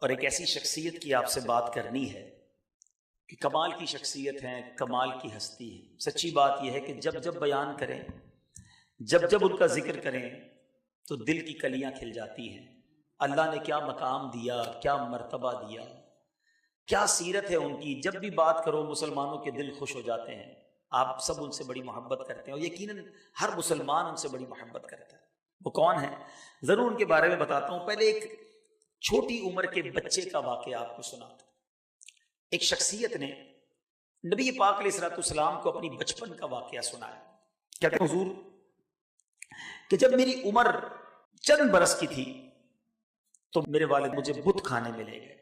اور ایک ایسی شخصیت کی آپ سے بات کرنی ہے کہ کمال کی شخصیت ہے، کمال کی ہستی ہے۔ سچی بات یہ ہے کہ جب جب بیان کریں، جب جب ان کا ذکر کریں تو دل کی کلیاں کھل جاتی ہیں۔ اللہ نے کیا مقام دیا، کیا مرتبہ دیا، کیا سیرت ہے ان کی۔ جب بھی بات کرو مسلمانوں کے دل خوش ہو جاتے ہیں۔ آپ سب ان سے بڑی محبت کرتے ہیں اور یقیناً ہر مسلمان ان سے بڑی محبت کرتا ہے۔ وہ کون ہیں؟ ضرور ان کے بارے میں بتاتا ہوں۔ پہلے ایک چھوٹی عمر کے بچے کا واقعہ آپ کو سناتا ہوں۔ ایک شخصیت نے نبی پاک علیہ الصلوۃ والسلام کو اپنی بچپن کا واقعہ سنایا۔ کہتے ہیں حضور کہ جب میری عمر چند برس کی تھی تو میرے والد مجھے بت کھانے میں لے گئے۔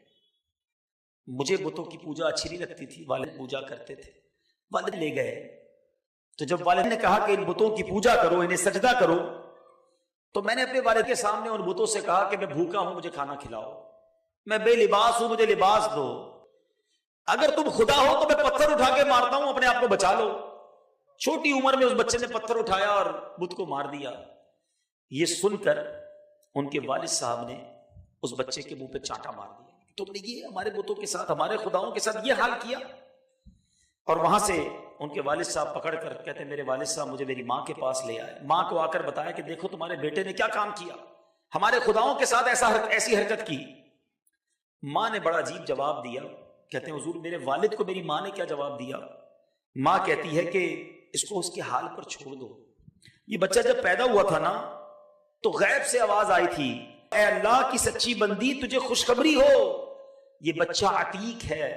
مجھے بتوں کی پوجا اچھی نہیں لگتی تھی، والد پوجا کرتے تھے، والد لے گئے۔ تو جب والد نے کہا کہ ان بتوں کی پوجا کرو، انہیں سجدہ کرو، تو میں نے اپنے والد کے سامنے ان بتوں سے کہا کہ میں بھوکا ہوں، مجھے کھانا کھلاؤ، میں بے لباس ہوں، مجھے لباس دو، اگر تم خدا ہو تو میں پتھر اٹھا کے مارتا ہوں، اپنے آپ کو بچا لو۔ چھوٹی عمر میں اس بچے نے پتھر اٹھایا اور بت کو مار دیا۔ یہ سن کر ان کے والد صاحب نے اس بچے کے منہ پہ چانٹا مار دیا، تم نے یہ ہمارے بتوں کے ساتھ، ہمارے خداؤں کے ساتھ یہ حال کیا۔ اور وہاں سے ان کے والد صاحب پکڑ کر کہتے ہیں میرے والد صاحب مجھے میری ماں کے پاس لے آئے، ماں کو آ کر بتایا کہ دیکھو تمہارے بیٹے نے کیا کام کیا، ہمارے خداؤں کے ساتھ ایسی حرکت کی۔ ماں نے بڑا عجیب جواب دیا۔ کہتے ہیں حضور میرے والد کو میری ماں نے کیا جواب دیا؟ ماں کہتی ہے کہ اس کو اس کے حال پر چھوڑ دو۔ یہ بچہ جب پیدا ہوا تھا نا تو غیب سے آواز آئی تھی، اے اللہ کی سچی بندی تجھے خوشخبری ہو، یہ بچہ عتیق ہے،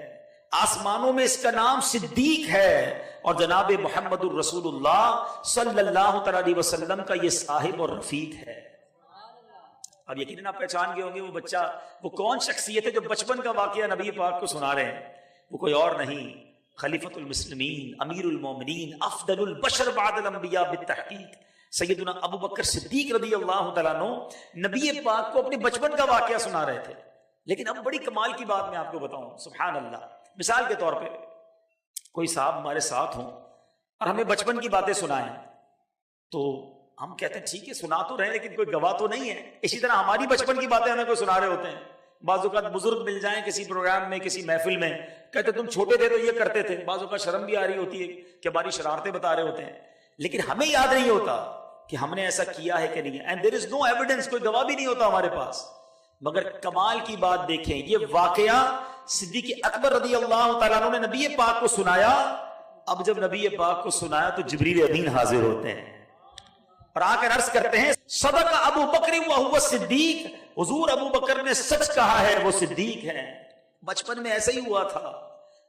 آسمانوں میں اس کا نام صدیق ہے، اور جناب محمد الرسول اللہ صلی اللہ علیہ وسلم کا یہ صاحب اور رفیق ہے۔ اب یقیناً آپ پہچان گئے ہوں گے وہ بچہ، وہ کون شخصیت ہے جو بچپن کا واقعہ نبی پاک کو سنا رہے ہیں؟ وہ کوئی اور نہیں، خلیفۃ المسلمین، امیر المومنین، افضل البشر بعد الانبیاء بالتحقیق، سیدنا ابو بکر صدیق رضی اللہ تعالیٰ عنہ نبی پاک کو اپنے بچپن کا واقعہ سنا رہے تھے۔ لیکن اب بڑی کمال کی بات میں آپ کو بتاؤں، سبحان اللہ، مثال کے طور پہ کوئی صاحب ہمارے ساتھ ہوں اور ہمیں بچپن کی باتیں سنائیں تو ہم کہتے ہیں ٹھیک ہے سنا تو رہے لیکن کوئی گواہ تو نہیں ہے۔ اسی طرح ہماری بچپن کی باتیں ہمیں کوئی سنا رہے ہوتے ہیں۔ بعض اوقات بزرگ مل جائیں کسی پروگرام میں، کسی محفل میں، کہتے تم چھوٹے تھے تو یہ کرتے تھے۔ بعض اوقات شرم بھی آ رہی ہوتی ہے کہ ہماری شرارتیں بتا رہے ہوتے ہیں، لیکن ہمیں یاد نہیں ہوتا کہ ہم نے ایسا کیا ہے کہ نہیں ہے۔ And there is know evidence, کوئی گواہ بھی نہیں ہوتا ہمارے پاس۔ مگر کمال کی بات دیکھیں، یہ واقعہ صدیق اکبر رضی اللہ تعالیٰ عنہ نے نبی پاک کو سنایا۔ اب جب نبی پاک کو سنایا تو جبریل امین حاضر ہوتے ہیں اور آ کر عرض کرتے ہیں صدق ابو بکر وہو صدیق، حضور ابو بکر نے سچ کہا ہے، وہ صدیق ہے۔ بچپن میں ایسا ہی ہوا تھا۔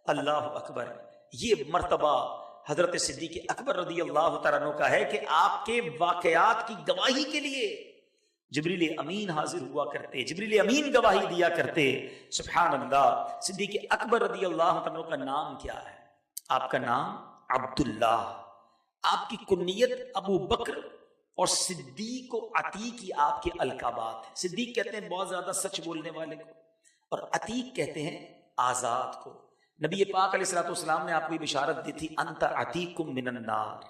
اللہ اکبر، یہ مرتبہ حضرت صدیق اکبر رضی اللہ تعالیٰ عنہ کا ہے کہ آپ کے واقعات کی گواہی کے لیے جبریل امین حاضر ہوا کرتے، جبریل امین گواہی دیا کرتے۔ سبحان اللہ۔ صدیق اکبر رضی اللہ عنہ کا نام کیا ہے؟ آپ کا نام عبداللہ، آپ کی کنیت ابو بکر، اور صدیق و عتیق کی آپ کے القابات ہیں۔ صدیق کہتے ہیں بہت زیادہ سچ بولنے والے کو، اور عتیق کہتے ہیں آزاد کو۔ نبی پاک علیہ الصلوۃ والسلام نے آپ کو یہ بشارت دی تھی انت عتیق من النار،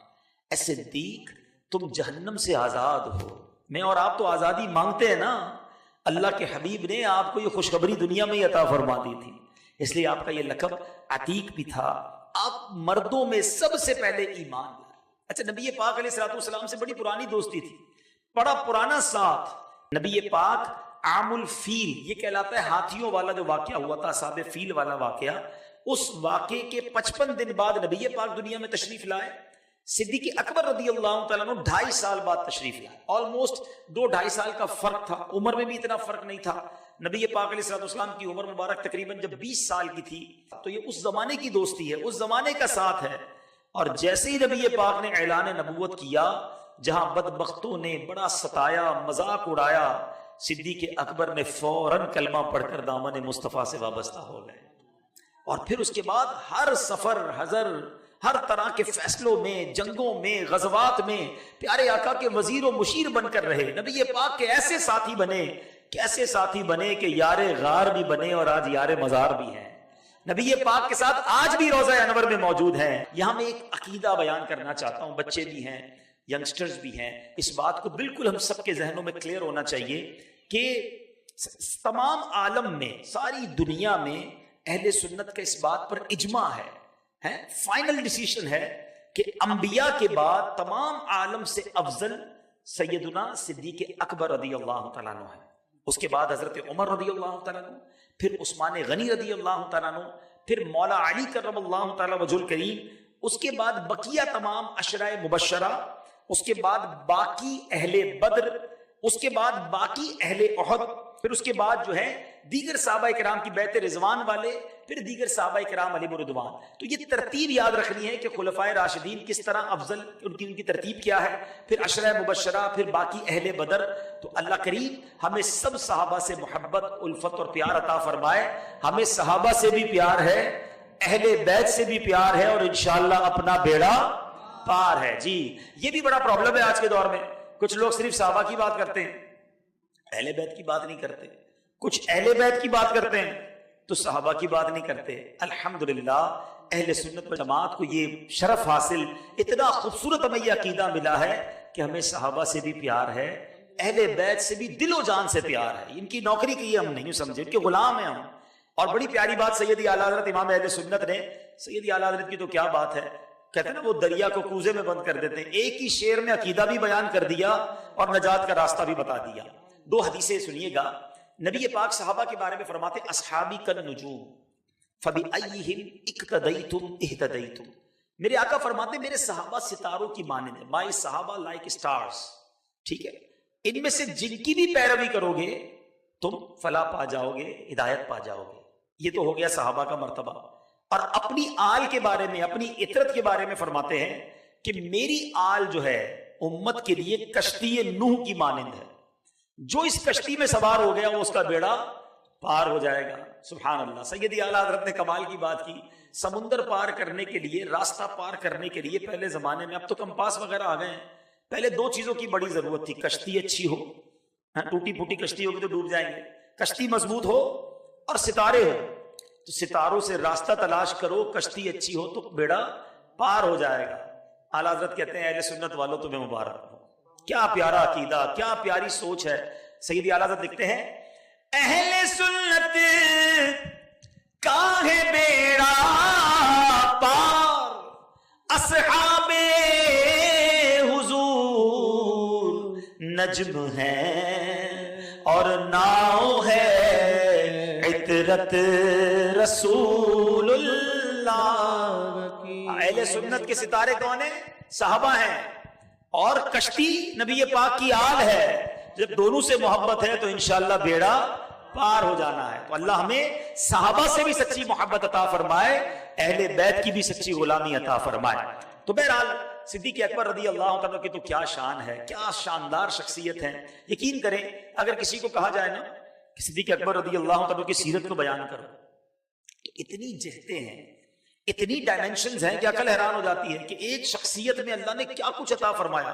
اے صدیق تم جہنم سے آزاد ہو۔ میں اور آپ تو آزادی مانگتے ہیں نا، اللہ کے حبیب نے آپ کو یہ خوشخبری دنیا میں ہی عطا فرما دی تھی، اس لیے آپ کا یہ لقب عتیق بھی تھا۔ آپ مردوں میں سب سے پہلے ایمان لائے۔ اچھا، نبی پاک علیہ الصلوۃ والسلام سے بڑی پرانی دوستی تھی، بڑا پرانا ساتھ۔ نبی پاک عام الفیل، یہ کہلاتا ہے ہاتھیوں والا جو واقعہ ہوا تھا، اصحاب فیل والا واقعہ، اس واقعے کے 55 دن بعد نبی پاک دنیا میں تشریف لائے۔ صدیق اکبر رضی اللہ تعالیٰ عنہ 2.5 سال بعد تشریف لائے۔ آلموسٹ 2-2.5 سال کا فرق تھا، عمر میں بھی اتنا فرق نہیں تھا۔ نبی پاک علیہ الصلوۃ والسلام کی عمر مبارک تقریباً جب 20 سال کی تھی، تو یہ اس زمانے کی دوستی ہے، اس زمانے کا ساتھ ہے۔ اور جیسے ہی نبی پاک نے اعلان نبوت کیا، جہاں بدبختوں نے بڑا ستایا، مذاق اڑایا، صدیق اکبر نے فوراً کلمہ پڑھ کر دامن مصطفیٰ سے وابستہ ہو گئے۔ اور پھر اس کے بعد ہر سفر، حضر، ہر طرح کے فیصلوں میں، جنگوں میں، غزوات میں پیارے آقا کے وزیر و مشیر بن کر رہے۔ نبی پاک کے ایسے ساتھی بنے، کیسے ساتھی بنے کہ یار غار بھی بنے اور آج یار مزار بھی ہیں۔ نبی پاک کے ساتھ آج بھی روضہ انور میں موجود ہیں۔ یہاں میں ایک عقیدہ بیان کرنا چاہتا ہوں، بچے بھی ہیں، ینگسٹرز بھی ہیں، اس بات کو بالکل ہم سب کے ذہنوں میں کلیئر ہونا چاہیے کہ تمام عالم میں، ساری دنیا میں اہل سنت کا اس بات پر اجماع ہے، فائنل ڈیسیشن ہے کہ انبیاء کے بعد تمام عالم سے افضل سیدنا صدیق اکبر رضی اللہ تعالیٰ عنہ ہے، اس کے بعد حضرت عمر رضی اللہ تعالیٰ عنہ، پھر عثمان غنی رضی اللہ تعالیٰ عنہ، پھر مولا علی کرم اللہ تعالیٰ وجہ الکریم، اس کے بعد بقیہ تمام عشرہ مبشرہ، اس کے بعد باقی اہل بدر، اس کے بعد باقی اہل احد، پھر اس کے بعد جو ہے دیگر صحابہ کرام کی بیعت رضوان والے، پھر دیگر صحابہ کرام علیہم رضوان۔ تو یہ ترتیب یاد رکھنی ہے کہ خلفائے راشدین کس طرح افضل، ان کی ترتیب کیا ہے، پھر عشرہ مبشرہ، پھر باقی اہل بدر۔ تو اللہ کریم ہمیں سب صحابہ سے محبت، الفت اور پیار عطا فرمائے۔ ہمیں صحابہ سے بھی پیار ہے، اہل بیت سے بھی پیار ہے، اور انشاءاللہ اپنا بیڑا پار ہے۔ جی یہ بھی بڑا پرابلم ہے آج کے دور میں، کچھ لوگ صرف صحابہ کی بات کرتے ہیں، اہل بیت کی بات نہیں کرتے، کچھ اہل بیت کی بات کرتے ہیں تو صحابہ کی بات نہیں کرتے۔ الحمدللہ اہل سنت و جماعت کو یہ شرف حاصل، اتنا خوبصورت ہمیں یہ عقیدہ ملا ہے کہ ہمیں صحابہ سے بھی پیار ہے، اہل بیت سے بھی دل و جان سے پیار ہے۔ ان کی نوکری کی ہم نہیں سمجھے، ان کے غلام ہیں ہم۔ اور بڑی پیاری بات سیدی اعلیٰ حضرت امام اہل سنت نے، سیدی اعلیٰ حضرت کی تو کیا بات ہے، کہتے ہیں نا وہ دریا کو کوزے میں بند کر دیتے ہیں، ایک ہی شعر میں عقیدہ بھی بیان کر دیا اور نجات کا راستہ بھی بتا دیا۔ دو حدیثیں سنیے گا، نبی پاک صحابہ کے بارے میں فرماتے اصحابی کالنجوم فبأیہم اقتدیتم اہتدیتم، میرے آقا فرماتے میرے صحابہ ستاروں کی مانند ہیں، مائی صحابہ لائک اسٹارز، ٹھیک ہے، ان میں سے جن کی بھی پیروی کرو گے تم فلاح پا جاؤ گے، ہدایت پا جاؤ گے۔ یہ تو ہو گیا صحابہ کا مرتبہ۔ اور اپنی آل کے بارے میں، اپنی اطرت کے بارے میں فرماتے ہیں کہ میری آل جو ہے امت کے لیے کشتی نوح کی مانند ہے، جو اس کشتی میں سوار ہو گیا وہ اس کا بیڑا پار ہو جائے گا۔ سبحان اللہ، سیدی اعلیٰ حضرت نے کمال کی بات کی، سمندر پار کرنے کے لیے، راستہ پار کرنے کے لیے پہلے زمانے میں، اب تو کمپاس وغیرہ آ گئے ہیں، پہلے دو چیزوں کی بڑی ضرورت تھی، کشتی اچھی ہو، ٹوٹی پھوٹی کشتی ہوگی تو ڈوب جائیں گے، کشتی مضبوط ہو اور ستارے ہو، تو ستاروں سے راستہ تلاش کرو، کشتی اچھی ہو تو بیڑا پار ہو جائے گا۔ اعلیٰ حضرت کہتے ہیں اہل سنت والوں تمہیں مبارک ہو، کیا پیارا عقیدہ، کیا پیاری سوچ ہے۔ سیدی اعلیٰ حضرت لکھتے ہیں اہل سنت کا ہے بیڑا پار، اصحاب حضور نجم ہے اور ناؤ ہے عطرت رسول اللہ کی۔ اہل سنت کے ستارے کون ہیں؟ صحابہ ہیں، اور کشتی نبی پاک کی آل ہے۔ جب دونوں سے محبت ہے تو انشاءاللہ بیڑا پار ہو جانا ہے۔ تو اللہ ہمیں صحابہ سے بھی سچی محبت عطا فرمائے، اہل بیت کی بھی سچی غلامی عطا فرمائے۔ تو بہرحال صدیق اکبر رضی اللہ تعالیٰ کی تو کیا شان ہے، کیا شاندار شخصیت ہے۔ یقین کریں اگر کسی کو کہا جائے نا کہ صدیق اکبر رضی اللہ تعالیٰ کی سیرت کو بیان کرو تو اتنی جہتیں ہیں، اتنی ڈائمنشنز ہیں کہ عقل حیران ہو جاتی ہے کہ ایک شخصیت میں اللہ نے کیا کچھ عطا فرمایا۔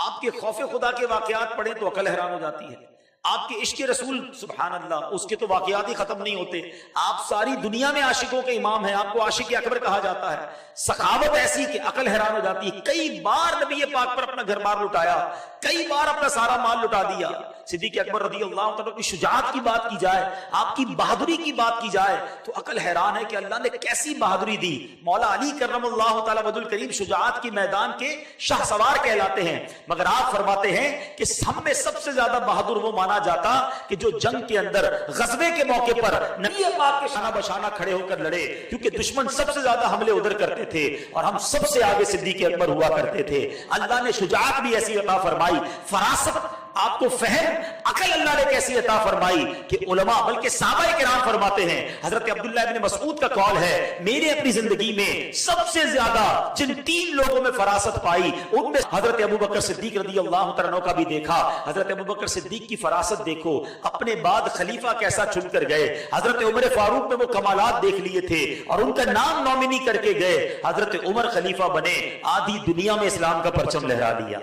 آپ کے خوف خدا کے واقعات پڑھیں تو عقل حیران ہو جاتی ہے، آپ کے عشق رسول سبحان اللہ اس کے تو واقعات ہی ختم نہیں ہوتے۔ آپ ساری دنیا میں عاشقوں کے امام ہیں، آپ کو عاشق اکبر کہا جاتا ہے۔ سخاوت ایسی کہ عقل حیران ہو جاتی ہے، کئی بار نبی پاک پر اپنا گھر بار لٹایا، کئی بار اپنا سارا مال لٹا دیا۔ صدیق اکبر رضی اللہ تعالیٰ کی شجاعت کی بات کی جائے، آپ کی بہادری کی بات کی جائے تو عقل حیران ہے کہ اللہ نے کیسی بہادری دی۔ مولا علی کرم اللہ تعالیٰ وجہ الکریم شجاعت کی میدان کے شاہ سوار کہلاتے ہیں، مگر آپ فرماتے ہیں کہ ہم میں سب سے زیادہ بہادر وہ مانا جاتا کہ جو جنگ کے اندر غزوے کے موقع پر نبی پاک کے شانہ بشانہ کھڑے ہو کر لڑے، کیونکہ دشمن سب سے زیادہ حملے ادھر کرتے تھے اور ہم سب سے آگے صدیق اکبر ہوا کرتے تھے۔ اللہ نے شجاعت بھی ایسی عطا فرمائی، فراست آپ کو فہم عقل اللہ نے کیسی عطا فرمائی کہ علماء بلکہ صحابہ کرام فرماتے ہیں، حضرت عبداللہ ابن مسعود کا قول ہے میرے اپنی زندگی میں سب سے زیادہ جن تین لوگوں میں فراست پائی ان میں حضرت ابوبکر صدیق رضی اللہ تعالیٰ عنہ کا بھی دیکھا۔ حضرت ابوبکر صدیق کی فراست دیکھو، اپنے بعد خلیفہ کیسا چن کر گئے۔ حضرت عمر فاروق میں وہ کمالات دیکھ لیے تھے اور ان کا نام نامنی کر کے گئے، حضرت عمر خلیفہ بنے، آدھی دنیا میں اسلام کا پرچم لہرا دیا۔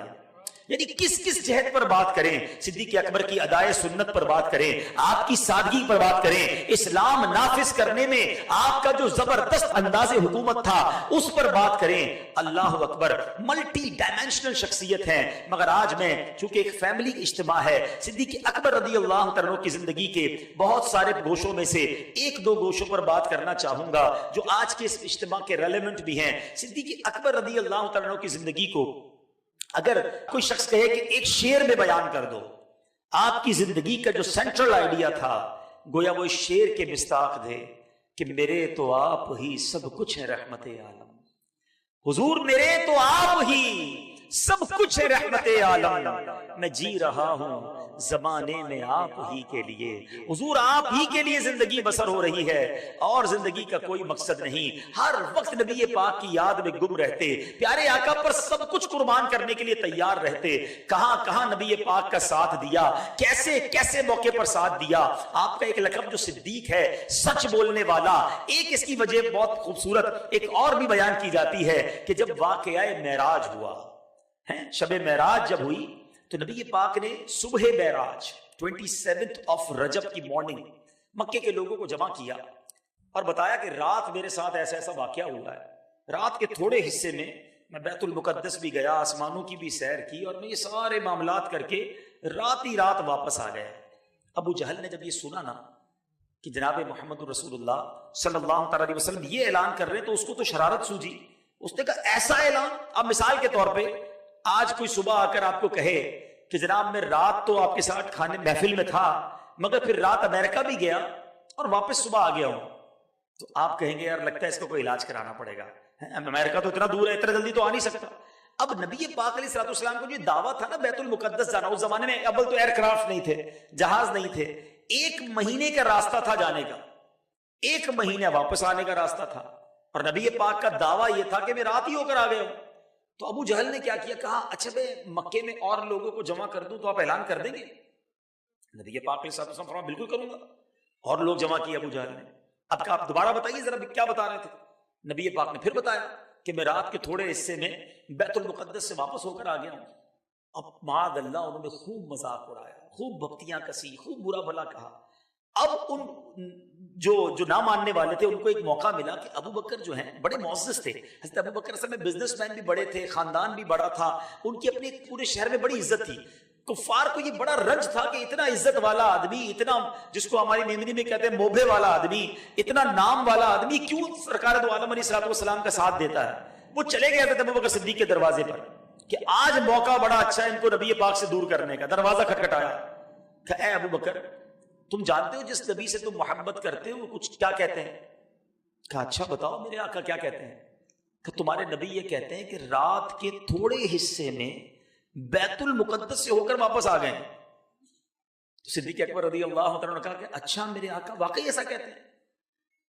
یعنی کس کس جہت پر بات کریں، صدیق اکبر کی ادائے سنت پر بات کریں، آپ کی سادگی پر بات کریں، اسلام نافذ کرنے میں آپ کا جو زبردست انداز حکومت تھا اس پر بات کریں. اللہ اکبر، ملٹی ڈائمینشنل شخصیت ہیں. مگر آج میں چونکہ ایک فیملی اجتماع ہے، صدیق اکبر رضی اللہ عنہ کی زندگی کے بہت سارے گوشوں میں سے ایک دو گوشوں پر بات کرنا چاہوں گا جو آج کے اس اجتماع کے ریلیونٹ بھی ہیں. صدیق اکبر رضی اللہ عنہ کی زندگی کو اگر کوئی شخص کہے کہ ایک شعر میں بیان کر دو، آپ کی زندگی کا جو سینٹرل آئیڈیا تھا، گویا وہ اس شعر کے مصداق تھے کہ میرے تو آپ ہی سب کچھ ہے رحمت عالم. حضور میرے تو آپ ہی سب کچھ ہے رحمت عالم، میں جی رہا ہوں زمانے میں آپ ہی کے لیے. حضور آپ ہی کے لیے زندگی بسر ہو رہی ہے اور زندگی کا کوئی مقصد نہیں. ہر وقت نبی پاک کی یاد میں گم رہتے، پیارے آقا پر سب کچھ قربان کرنے کے لیے تیار رہتے. کہاں کہاں نبی پاک کا ساتھ دیا، کیسے کیسے موقع پر ساتھ دیا. آپ کا ایک لقب جو صدیق ہے، سچ بولنے والا، ایک اس کی وجہ بہت خوبصورت ایک اور بھی بیان کی جاتی ہے کہ جب واقعہ معراج ہوا، شب معراج جب ہوئی تو نبی پاک نے صبح معراج 27 آف رجب کی مارننگ مکے کے لوگوں کو جمع کیا اور بتایا کہ رات میرے ساتھ ایسا ایسا واقعہ ہوا ہے. رات کے تھوڑے حصے میں بیت المقدس بھی گیا، آسمانوں کی بھی سیر کی اور میں یہ سارے معاملات کر کے رات ہی رات واپس آ گیا. ابو جہل نے جب یہ سنا نا کہ جناب محمد رسول اللہ صلی اللہ تعالی وسلم یہ اعلان کر رہے تو اس کو تو شرارت سوجی. اس نے کہا ایسا اعلان؟ اب مثال کے طور پہ آج کوئی صبح آ کر آپ کو کہے کہ جناب میں رات تو آپ کے ساتھ کھانے محفل میں تھا مگر پھر رات امریکہ بھی گیا اور واپس صبح آ گیا ہوں، تو آپ کہیں گے یار لگتا ہے اس کو کوئی علاج کرانا پڑے گا، امریکہ تو اتنا دور ہے، اتنا جلدی تو آ نہیں سکتا. اب نبی پاک علیہ الصلوۃ والسلام کو جو دعویٰ تھا نا بیت المقدس جانا، اس زمانے میں اول تو ایئر کرافٹ نہیں تھے، جہاز نہیں تھے، 1 مہینے کا راستہ تھا جانے کا، 1 مہینہ واپس آنے کا راستہ تھا اور نبی پاک کا دعویٰ یہ تھا کہ میں رات ہی ہو کر آ گیا ہوں. تو ابو جہل نے کیا کیا، کہا اچھا میں مکے میں اور لوگوں کو جمع کر دوں تو آپ اعلان کر دیں گے؟ نبی پاک علیہ الصلوۃ والسلام فرمایا بالکل کروں گا. اور لوگ جمع کیے ابو جہل نے. اب کہ آپ دوبارہ بتائیے ذرا کیا بتا رہے تھے. نبی پاک نے پھر بتایا کہ میں رات کے تھوڑے حصے میں بیت المقدس سے واپس ہو کر آ گیا ہوں. اب معاذ اللہ انہوں نے خوب مذاق اڑایا، خوب بھکتیاں کسی، خوب برا بھلا کہا. اب ان جو نہ ماننے والے تھے ان کو ایک موقع ملا کہ ابو بکر جو ہیں بڑے معزز تھے. حضرت ابو بکر اصل میں بزنس مین بھی بڑے تھے، خاندان بھی بڑا تھا، ان کی اپنے پورے شہر میں بڑی عزت تھی. کفار کو یہ بڑا رنج تھا کہ اتنا عزت والا آدمی، اتنا جس کو ہماری میمنی میں کہتے ہیں موبے والا آدمی، اتنا نام والا آدمی کیوں سرکار دو عالم علیہ الصلوۃ والسلام کا ساتھ دیتا ہے. وہ چلے گئے حضرت ابو بکر صدیق کے دروازے پر کہ آج موقع بڑا اچھا ہے ان کو نبی پاک سے دور کرنے کا. دروازہ کھٹکھٹایا کہ اے ابو بکر تم جانتے ہو جس نبی سے تم محبت کرتے ہو وہ کچھ کیا کہتے ہیں؟ کہا اچھا بتاؤ میرے آقا کیا کہتے ہیں؟ کہ تمہارے نبی یہ کہتے ہیں کہ رات کے تھوڑے حصے میں بیت المقدس سے ہو کر واپس آ گئے. صدیق اکبر رضی اللہ عنہ نے کہا کہ اچھا میرے آقا واقعی ایسا کہتے ہیں؟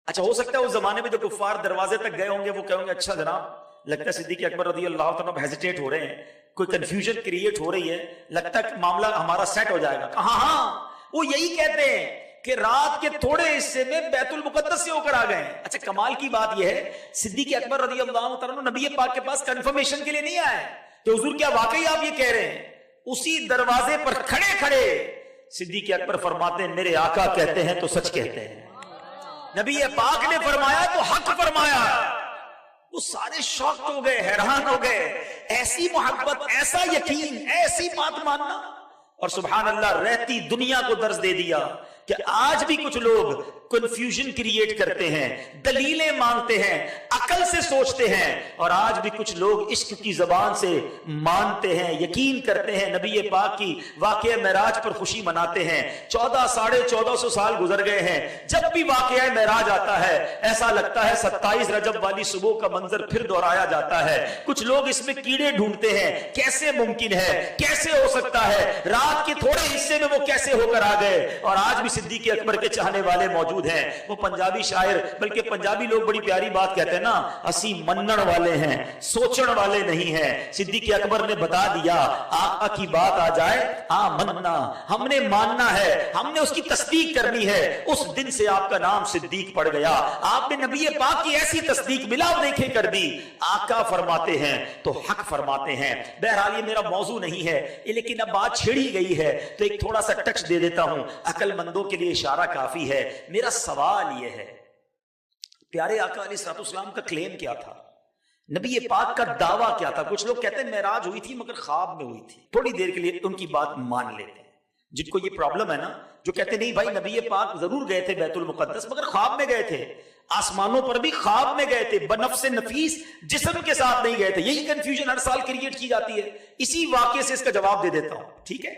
اچھا ہو سکتا ہے اس زمانے میں جو کفار دروازے تک گئے ہوں گے وہ کہیں گے اچھا جناب لگتا ہے صدیق اکبر رضی اللہ عنہ ہیزیٹیٹ ہو رہے ہیں، کوئی کنفیوژن کریٹ ہو رہی ہے، لگتا ہے کہ معاملہ ہمارا سیٹ ہو جائے گا. کہا ہاں وہ یہی کہتے ہیں کہ رات کے تھوڑے حصے میں بیت المقدس سے ہو کر آ گئے. اچھا کمال کی بات یہ ہے صدیق اکبر رضی اللہ عنہ نبی پاک کے پاس کنفرمیشن کے لیے نہیں آئے کہ حضور کیا واقعی آپ یہ کہہ رہے ہیں. اسی دروازے پر کھڑے کھڑے صدیق اکبر فرماتے ہیں میرے آقا کہتے ہیں تو سچ کہتے ہیں، نبی پاک نے فرمایا تو حق فرمایا. وہ سارے شوق ہو گئے، حیران ہو گئے. ایسی محبت، ایسا یقین، ایسی بات ماننا. اور سبحان اللہ رہتی دنیا کو درس دے دیا کہ آج بھی کچھ لوگ کنفیوژن کریٹ کرتے ہیں، دلیلیں مانگتے ہیں، عقل سے سوچتے ہیں، اور آج بھی کچھ لوگ عشق کی زبان سے مانتے ہیں، یقین کرتے ہیں، نبی پاک کی واقعہ معراج پر خوشی مناتے ہیں. 1400 سال گزر گئے ہیں، جب بھی واقعہ معراج آتا ہے ایسا لگتا ہے 27 رجب والی صبح کا منظر پھر دہرایا جاتا ہے. کچھ لوگ اس میں کیڑے ڈھونڈتے ہیں، کیسے ممکن ہے، کیسے ہو سکتا ہے، رات کے تھوڑے حصے میں وہ کیسے ہو کر آ گئے. اور آج بھی صدیق اکبر کے چاہنے والے موجود ہیں. وہ پنجابی شاعر، بلکہ پنجابی لوگ بڑی پیاری بات کہتے ہیں نا، اسی منن والے ہیں، سوچن والے نہیں ہیں. صدیق اکبر نے بتا دیا آقا کی بات آ جائے آمنا، ہم نے ماننا ہے، ہم نے اس کی تصدیق کرنی ہے. اس دن سے آپ کا نام صدیق پڑ گیا. آپ نے نبی پاک کی ایسی تصدیق بلا دیکھے کر دی. آقا فرماتے ہیں تو حق فرماتے ہیں. بہرحال یہ میرا موضوع نہیں ہے، لیکن اب بات چھڑی گئی ہے تو ایک تھوڑا سا ٹچ دے دیتا ہوں. عقل مندوں کے لیے اشارہ کافی ہے. میرا سوال یہ ہے، پیارے آقا علیہ الصلوۃ والسلام کا کلیم کیا تھا؟ نبی پاک کا دعویٰ کیا تھا؟ کچھ لوگ کہتے ہیں معراج ہوئی تھی مگر خواب میں ہوئی تھی. تھوڑی دیر کے لیے ان کی بات مان لیتے ہیں. جن کو یہ پرابلم ہے نا، جو کہتے نہیں بھائی نبی پاک ضرور گئے تھے بیت المقدس مگر خواب میں گئے تھے، آسمانوں پر بھی خواب میں گئے تھے، بنفس نفیس جسم کے ساتھ نہیں گئے تھے. یہی کنفیوژن ہر سال کریٹ کی جاتی ہے. اسی واقعے سے اس کا جواب دے دیتا ہوں. ٹھیک ہے،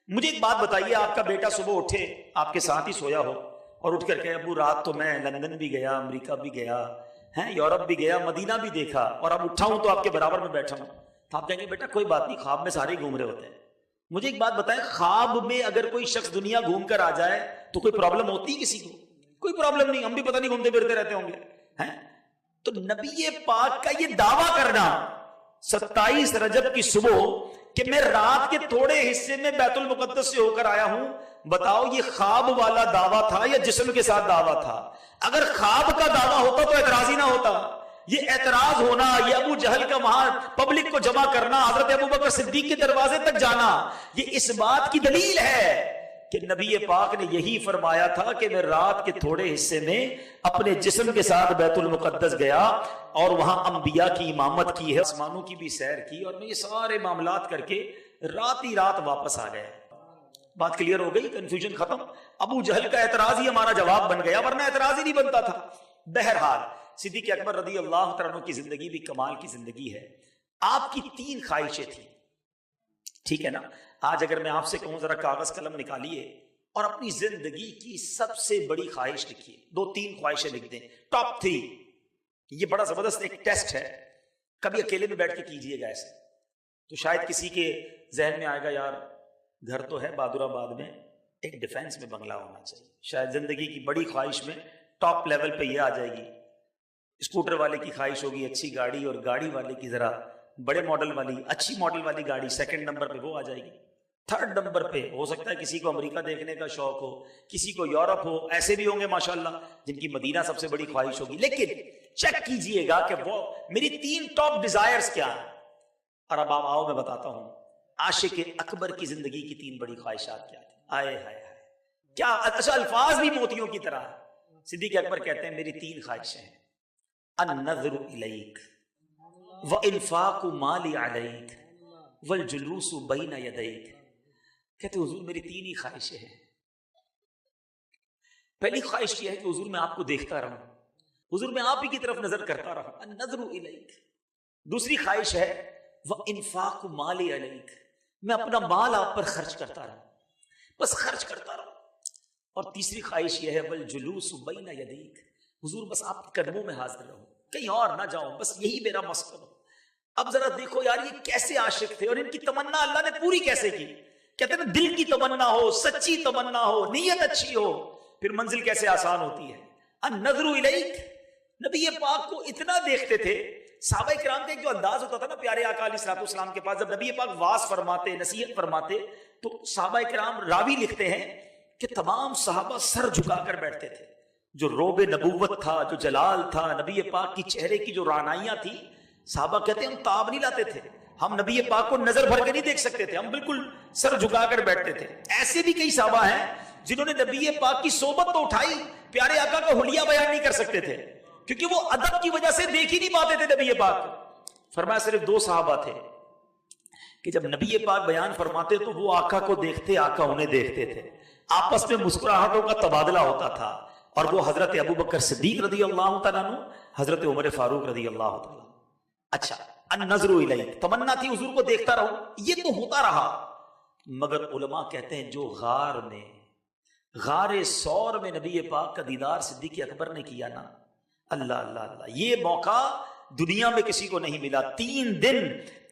مجھے ایک بات بتائیے، آپ کا بیٹا صبح اٹھے، آپ کے ساتھ ہی سویا ہو اور اٹھ کر کہ ابو رات تو میں لندن بھی گیا، امریکہ بھی گیا، یورپ بھی گیا، مدینہ بھی دیکھا، اور اب اٹھا ہوں تو آپ کے برابر میں بیٹھا ہوں، تو آپ کہیں گے بیٹا کوئی بات نہیں، خواب میں سارے گھوم رہے ہوتے ہیں. مجھے ایک بات بتائیں، خواب میں اگر کوئی شخص دنیا گھوم کر آ جائے تو کوئی پرابلم ہوتی کسی کو؟ کوئی پرابلم نہیں. ہم بھی پتہ نہیں گھومتے پھرتے رہتے ہوں گے. تو نبی پاک کا یہ دعویٰ کرنا 27 رجب کی صبح کہ میں رات کے تھوڑے حصے میں بیت المقدس سے ہو کر آیا ہوں، بتاؤ یہ خواب والا دعویٰ تھا یا جسم کے ساتھ دعویٰ تھا؟ اگر خواب کا دعویٰ ہوتا تو اعتراض ہی نہ ہوتا. یہ اعتراض ہونا، یہ ابو جہل کا وہاں پبلک کو جمع کرنا، حضرت ابوبکر صدیق کے دروازے تک جانا، یہ اس بات کی دلیل ہے کہ نبی پاک نے یہی فرمایا تھا کہ میں رات کے تھوڑے حصے میں اپنے جسم کے ساتھ بیت المقدس گیا اور وہاں انبیاء کی امامت کی ہے، آسمانوں کی بھی سیر کی، اور میں یہ سارے معاملات کر کے رات ہی رات واپس آ گیا. بات کلیئر ہو گئی، کنفیوژن ختم. ابو جہل کا اعتراض ہی ہمارا جواب بن گیا، ورنہ اعتراض ہی نہیں بنتا تھا. بہرحال صدیق اکبر رضی اللہ تعالیٰ عنہ کی زندگی بھی کمال کی زندگی ہے. آپ کی 3 خواہشیں تھیں، ٹھیک ہے نا؟ آج اگر میں آپ سے کہوں ذرا کاغذ قلم نکالیے اور اپنی زندگی کی سب سے بڑی خواہش لکھیے، 2-3 خواہشیں لکھ دیں، ٹاپ 3. یہ بڑا زبردست ایک ٹیسٹ ہے، کبھی اکیلے میں بیٹھ کے کیجئے گا ایسے، تو شاید کسی کے ذہن میں آئے گا یار گھر تو ہے بہادر آباد میں، ایک ڈیفینس میں بنگلہ ہونا چاہیے. شاید زندگی کی بڑی خواہش میں ٹاپ لیول پہ یہ آ جائے گی. اسکوٹر والے کی خواہش ہوگی اچھی گاڑی، اور گاڑی والے کی ذرا بڑے ماڈل والی اچھی ماڈل والی گاڑی، سیکنڈ نمبر پہ وہ آ جائے گی. 3rd نمبر پہ ہو سکتا ہے کسی کو امریکہ دیکھنے کا شوق ہو، کسی کو یورپ ہو، ایسے بھی ہوں گے ماشاءاللہ جن کی مدینہ سب سے بڑی خواہش ہوگی. لیکن چیک کیجئے گا کہ وہ میری 3 ٹاپ ڈیزائرز کیا ہیں. اور اب آپ آؤ میں بتاتا ہوں عاشق اکبر کی زندگی کی 3 بڑی خواہشات کیا تھی. آئے ہائے ہائے کیا اچھا الفاظ بھی موتیوں کی طرح. صدیق اکبر کہتے ہیں میری 3 خواہشیں ہیں، النظر الیک وانفاق مالی علیک والجلوس بین یدیک. کہتے حضور میری 3 ہی خواہشیں ہیں. پہلی خواہش یہ ہے کہ حضور میں آپ کو دیکھتا رہوں، حضور میں آپ ہی کی طرف نظر کرتا رہوں، النظر الیک. دوسری خواہش ہے وانفاق مالی علیک، میں اپنا مال آپ پر خرچ کرتا رہوں، بس خرچ کرتا رہوں. اور تیسری خواہش یہ ہے والجلوس بین یدیک، حضور بس آپ کے قدموں میں حاضر رہوں، کہیں اور نہ جاؤں، بس یہی میرا مسکن ہو. اب ذرا دیکھو یار یہ کیسے عاشق تھے، اور ان کی تمنا اللہ نے پوری کیسے کی. کہتے ہیں نا دل کی تمنا ہو، سچی تمنا ہو، نیت اچھی ہو، پھر منزل کیسے آسان ہوتی ہے. النظر الیک، نبی پاک کو اتنا دیکھتے تھے. صحابہ کرام کا ایک جو انداز ہوتا تھا نا پیارے آقا علیہ الصلوۃ والسلام کے پاس، جب نبی پاک واعظ فرماتے، نصیحت فرماتے، تو صحابہ کرام راوی لکھتے ہیں کہ تمام صحابہ سر جھکا کر بیٹھتے تھے. جو روب نبوت تھا، جو جلال تھا، نبی پاک کی چہرے کی جو رعنائیاں تھی، صحابہ کہتے ہیں ہم تاب نہیں لاتے تھے، ہم نبی پاک کو نظر بھر کے نہیں دیکھ سکتے تھے، ہم بالکل سر جھکا کر بیٹھتے تھے. ایسے بھی کئی صحابہ ہیں جنہوں نے نبی پاک کی صحبت تو اٹھائی، پیارے آقا کا حلیہ بیان نہیں کر سکتے تھے کیونکہ وہ ادب کی وجہ سے دیکھ ہی نہیں پاتے تھے نبی پاک. فرمایا صرف 2 صحابہ تھے کہ جب نبی پاک بیان فرماتے تو وہ آقا کو دیکھتے، آقا انہیں دیکھتے تھے، آپس میں مسکراہٹوں کا تبادلہ ہوتا تھا. اور وہ حضرت ابوبکر صدیق رضی اللہ تعالیٰ عنہ، حضرت عمر فاروق رضی اللہ تعالیٰ. اچھا النظر الیک، تمنا تھی حضور کو دیکھتا رہوں، یہ تو ہوتا رہا. مگر علماء کہتے ہیں جو غار ثور میں نبی پاک کا دیدار صدیق اکبر نے کیا نا، اللہ اللہ اللہ، یہ موقع دنیا میں کسی کو نہیں ملا. 3 دن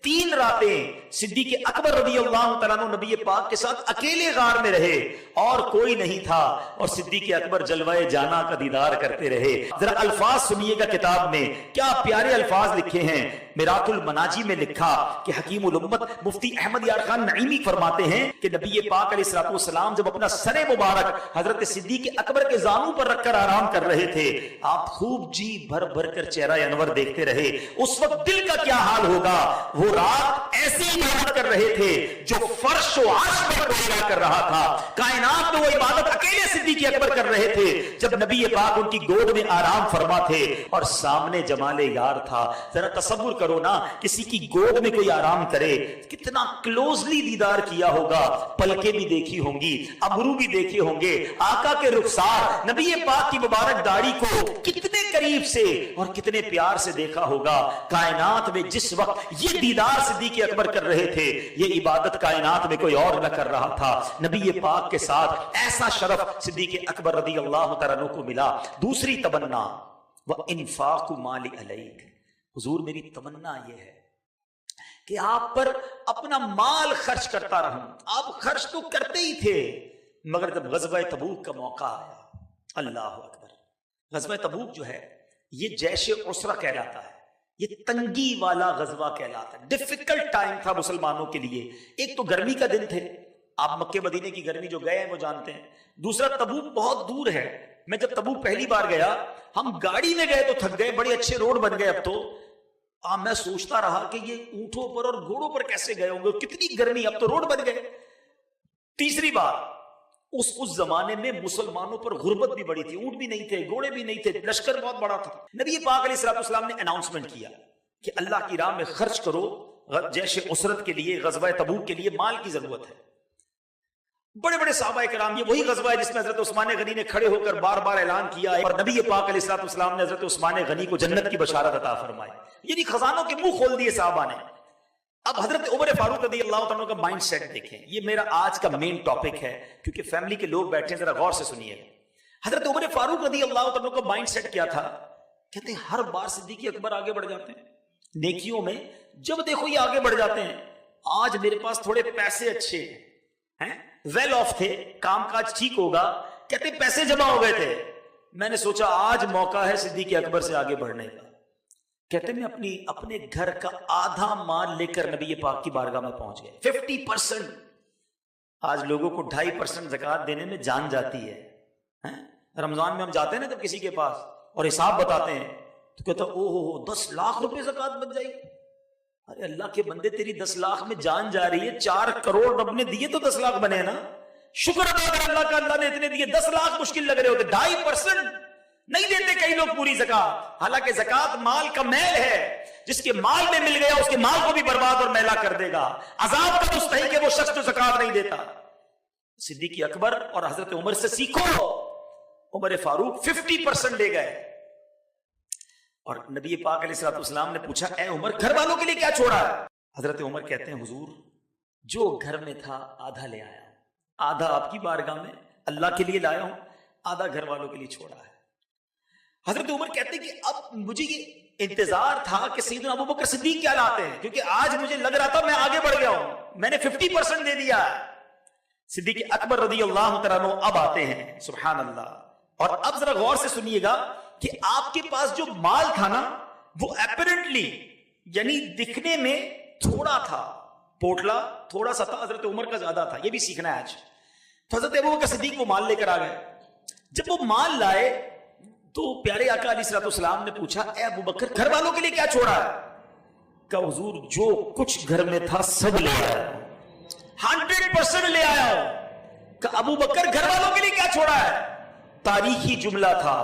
3 راتیں صدیق اکبر رضی اللہ تعالیٰ عنہ نبی پاک کے ساتھ اکیلے غار میں رہے اور کوئی نہیں تھا، اور صدیق اکبر جلوہ جانا کا دیدار کرتے رہے۔ ذرا الفاظ سنیے گا کتاب میں، کیا پیارے الفاظ لکھے ہیں۔ میرات المناجی میں لکھا کہ حکیم الامت مفتی احمد یار خان نعیمی فرماتے ہیں کہ نبی پاک علیہ الصلوۃ والسلام جب اپنا سر مبارک حضرت صدیق اکبر کے زانوں پر رکھ کر آرام کر رہے تھے، آپ خوب جی بھر بھر کر چہرہ انور دیکھتے رہے۔ اس وقت دل کا کیا حال ہوگا؟ وہ رات ایسی عبادت کر رہے تھے جو فرش و عرش پر گزرا کر رہا تھا۔ کائنات میں وہ عبادت اکیلے صدیق اکبر کر رہے تھے جب نبی پاک ان کی گود میں آرام فرما تھے اور سامنے جمال یار تھا۔ ذرا تصور کرو نا، کسی کی گود میں کوئی آرام کرے، کتنا کلوزلی دیدار کیا ہوگا، پلکیں بھی دیکھی ہوں گی، ابرو بھی دیکھے ہوں گے، آقا کے رخسار نبی پاک کی مبارک داڑھی کو کتنے قریب سے اور کتنے پیار سے دیکھا ہوگا۔ کائنات میں جس وقت یہ دیدار صدیق اکبر کر رہے تھے، یہ عبادت کائنات میں کوئی اور نہ کر رہا تھا۔ نبی پاک کے ساتھ ایسا شرف صدیق اکبر رضی اللہ تعالیٰ عنہ کو ملا۔ دوسری تمنا وَإِنفَاقُ مَالِ عَلَيْكَ، حضور میری تمنا یہ ہے کہ آپ پر اپنا مال خرچ کرتا رہوں۔ آپ خرچ تو کرتے ہی تھے، مگر جب غزوہ تبوک کا موقع آیا، اللہ اکبر، غزوہ تبوک جو ہے یہ جیش عسرہ کہلاتا ہے، یہ تنگی والا غزوہ کہلاتا ہے، ڈیفیکلٹ ٹائم تھا مسلمانوں کے لیے۔ ایک تو گرمی کا دن تھے، آپ مکے مدینے کی گرمی جو گئے ہیں وہ جانتے ہیں، دوسرا تبوک بہت دور ہے۔ میں جب تبوک پہلی بار گیا، ہم گاڑی میں گئے تو تھک گئے، بڑے اچھے روڈ بن گئے اب تو، میں سوچتا رہا کہ یہ اونٹوں پر اور گھوڑوں پر کیسے گئے ہوں گے، کتنی گرمی، اب تو روڈ بن گئے۔ تیسری بار، اس زمانے میں مسلمانوں پر غربت بھی بڑی تھی، اونٹ بھی نہیں تھے، گھوڑے بھی نہیں تھے، لشکر بہت بڑا تھا۔ نبی پاک علیہ الصلوۃ والسلام نے اناؤنسمنٹ کیا کہ اللہ کی راہ میں خرچ کرو، جیش عسرت کے لیے، غزوہ تبوک کے لیے مال کی ضرورت ہے۔ بڑے بڑے صحابہ کرام، یہ وہی غزوہ ہے جس میں حضرت عثمان غنی نے کھڑے ہو کر بار بار اعلان کیا ہے، اور نبی پاک علیہ الصلوۃ والسلام نے حضرت عثمان غنی کو جنت کی بشارت عطا فرمائی، یعنی خزانوں کے منہ کھول دیے صحابہ نے۔ اب حضرت عمر فاروق رضی اللہ تعالیٰ کا مائنڈ سیٹ دیکھیں، یہ میرا آج کا مین ٹاپک ہے کیونکہ فیملی کے لوگ بیٹھے ہیں، ذرا غور سے سنیے۔ حضرت عمر فاروق رضی اللہ تعالیٰ کا مائنڈ سیٹ کیا تھا؟ کہتے ہیں ہر بار صدیق اکبر آگے بڑھ جاتے ہیں نیکیوں میں، جب دیکھو یہ آگے بڑھ جاتے ہیں۔ آج میرے پاس تھوڑے پیسے اچھے ہیں، ویل آف تھے، کام کاج ٹھیک ہوگا، کہتے ہیں پیسے جمع ہو گئے تھے، میں نے سوچا آج موقع ہے صدیق اکبر سے آگے بڑھنے کا۔ کہتے ہیں میں اپنے گھر کا آدھا مال لے کر نبی پاک کی بارگاہ میں پہنچ گئے، 50%۔ آج لوگوں کو 2.5% زکوٰۃ دینے میں جان جاتی ہے۔ رمضان میں ہم جاتے ہیں نا جب کسی کے پاس اور حساب بتاتے ہیں تو کہتا ہے او ہو 10 لاکھ روپے زکوٰۃ بن جائے گی۔ ارے اللہ کے بندے، تیری 10 لاکھ میں جان جا رہی ہے، 4 کروڑ رب نے دیے تو 10 لاکھ بنے نا، شکر ادا کر اللہ کا، اللہ نے اتنے دیے، 10 لاکھ مشکل لگ رہے ہوتے۔ 2.5% نہیں دیتے کئی لوگ پوری زکوٰۃ، حالانکہ زکوٰۃ مال کا میل ہے، جس کے مال میں مل گیا اس کے مال کو بھی برباد اور میلا کر دے گا، عذاب کا مستحق ہے وہ شخص جو زکوٰۃ نہیں دیتا۔ صدیق اکبر اور حضرت عمر سے سیکھو۔ عمر فاروق 50% لے گئے، اور نبی پاک علیہ الصلوۃ والسلام نے پوچھا اے عمر گھر والوں کے لیے کیا چھوڑا ہے؟ حضرت عمر کہتے ہیں حضور جو گھر میں تھا آدھا لے آیا ہوں، آدھا آپ کی بارگاہ میں اللہ کے لیے لایا ہوں، آدھا گھر والوں کے لیے چھوڑا ہے۔ حضرت عمر کہتے ہیں کہ اب مجھے یہ انتظار تھا کہ سیدنا ابو بکر صدیق کیا لاتے ہیں، کیونکہ آج مجھے لگ رہا تھا میں آگے بڑھ گیا ہوں، میں نے 50% دے دیا۔ صدیق اکبر رضی اللہ تعالیٰ اب آتے ہیں، سبحان اللہ۔ اور اب ذرا غور سے سنیے گا کہ آپ کے پاس جو مال تھا نا وہ اپیرنٹلی یعنی دکھنے میں تھوڑا تھا، پوٹلا تھوڑا سا تھا، حضرت عمر کا زیادہ تھا، یہ بھی سیکھنا ہے آج۔ تو حضرت ابو بکر صدیق وہ مال لے کر آ گئے۔ جب وہ مال لائے تو پیارے آقا علیہ الصلوۃ والسلام نے پوچھا اے ابو بکر گھر والوں کے لیے کیا چھوڑا ہے؟ کہا حضور جو کچھ گھر میں تھا سب لے آیا، 100% لے آیا ہوں۔ کہا ابو بکر گھر والوں کے لیے کیا چھوڑا ہے؟ تاریخی جملہ تھا،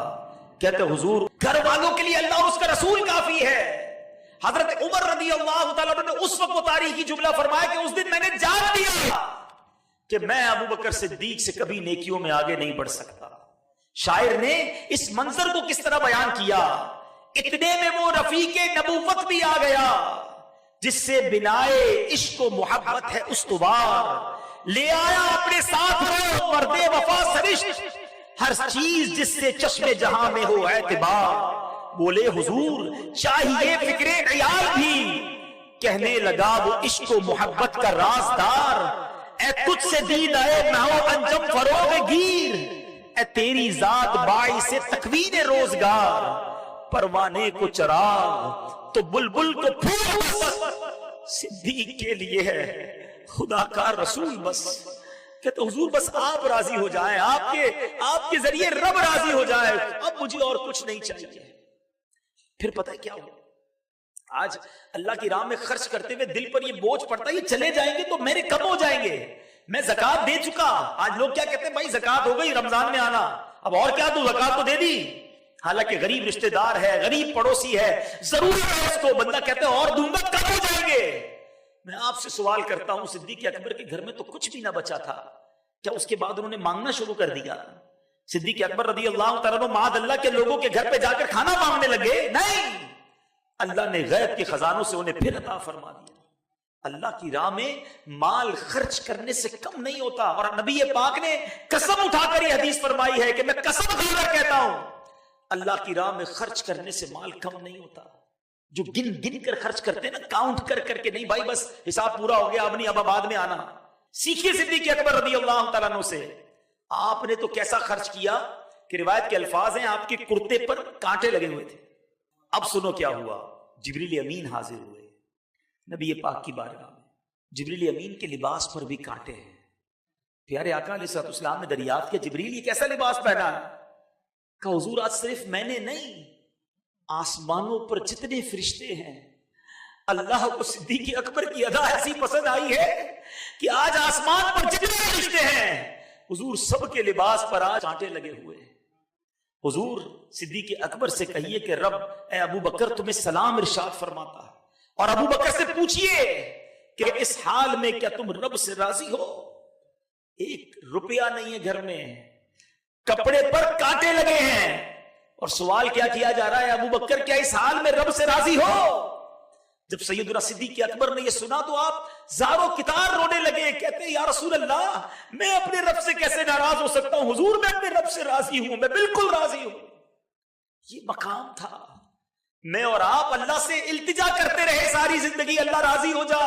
کہتے حضور گھر والوں کے لیے اللہ اور اس کا رسول کافی ہے۔ حضرت عمر رضی اللہ تعالیٰ نے اس وقت وہ تاریخی جملہ فرمایا کہ اس دن میں نے جان لیا کہ میں ابو بکر صدیق سے کبھی نیکیوں میں آگے نہیں بڑھ سکتا۔ شاعر نے اس منظر کو کس طرح بیان کیا، اتنے میں وہ رفیق نبوت بھی آ گیا جس سے بنائے عشق و محبت ہے استوار، لے آیا اپنے ساتھ وہ مرد وفا سرشت، ہر چیز جس سے چشم جہاں میں ہو اعتبار۔ بولے حضور چاہیے فکر عیال بھی کہنے لگا وہ عشق و محبت کا رازدار، اے تجھ سے دید آئے نہ ہو انجم فروغ گیر، اے تیری ذات باعث تکوین روزگار، پروانے کو چراغ تو بلبل کو پھول بس، صدیق کے لیے ہے خدا کا رسول بس۔ کہتے حضور بس آپ راضی ہو جائیں، آپ کے ذریعے رب راضی ہو جائے، اب مجھے اور کچھ نہیں چاہیے۔ پھر پتہ ہے کیا ہو، آج اللہ کی راہ میں خرچ کرتے ہوئے دل پر یہ بوجھ پڑتا ہے یہ چلے جائیں گے تو میرے کب ہو جائیں گے، میں زکوٰۃ دے چکا۔ آج لوگ کیا کہتے ہیں، بھائی زکوٰۃ ہو گئی رمضان میں آنا، اب اور کیا دوں، زکوٰۃ تو دے دی۔ حالانکہ غریب رشتہ دار ہے، غریب پڑوسی ہے، ضرورت ہے اس کو، بندہ کہتے ہیں اور دوں گا، کب ہو جائیں گے۔ میں آپ سے سوال کرتا ہوں، صدیق اکبر کے گھر میں تو کچھ بھی نہ بچا تھا، کیا اس کے بعد انہوں نے مانگنا شروع کر دیا؟ صدیق اکبر رضی اللہ تعالیٰ عنہ معاذ اللہ کے لوگوں کے گھر پہ جا کر کھانا مانگنے لگے؟ نہیں، اللہ نے غیب کے خزانوں سے انہیں پھر عطا فرما دیا۔ اللہ کی راہ میں مال خرچ کرنے سے کم نہیں ہوتا، اور نبی پاک نے قسم اٹھا کر یہ حدیث فرمائی ہے کہ میں قسم کھا کر کہتا ہوں اللہ کی راہ میں خرچ کرنے سے مال کم نہیں ہوتا۔ جو گن گن کر خرچ کرتے ہیں نا، کاؤنٹ کر کر کے نہیں، بھائی بس حساب پورا ہو گیا اب نہیں، اب بعد میں آنا۔ سیکھیے صدیق اکبر رضی اللہ تعالیٰ عنہ سے، آپ نے تو کیسا خرچ کیا کہ روایت کے الفاظ ہیں آپ کے کرتے پر کانٹے لگے ہوئے تھے۔ اب سنو کیا ہوا، جبریل امین حاضر ہوئے نبی پاک کی بارگاہ میں، جبریل امین کے لباس پر بھی کانٹے ہیں۔ پیارے آقا علیہ الصلوۃ والسلام نے دریافت کیا جبریل یہ کیسا لباس پہنا ہے؟ کہا حضور آج صرف میں نے نہیں، آسمانوں پر جتنے فرشتے ہیں، اللہ کو صدیق اکبر کی ادا ایسی پسند آئی ہے کہ آج آسمان پر جتنے فرشتے ہیں حضور سب کے لباس پر آج کانٹے لگے ہوئے ہیں۔ حضور صدیق اکبر سے کہیے کہ رب اے ابو بکر تمہیں سلام ارشاد فرماتا ہے، اور ابو بکر سے پوچھئے کہ اس حال میں کیا تم رب سے راضی ہو؟ ایک روپیہ نہیں ہے گھر میں، کپڑے پر کانٹے لگے ہیں، اور سوال کیا کیا جا رہا ہے، ابو بکر کیا اس حال میں رب سے راضی ہو؟ جب سیدنا صدیق اکبر نے یہ سنا تو آپ زاروں کتار رونے لگے، کہتے ہیں یا رسول اللہ میں اپنے رب سے کیسے ناراض ہو سکتا ہوں، حضور میں اپنے رب سے راضی ہوں، میں بالکل راضی ہوں۔ یہ مقام تھا، میں اور آپ اللہ سے التجا کرتے رہے ساری زندگی اللہ راضی ہو جا،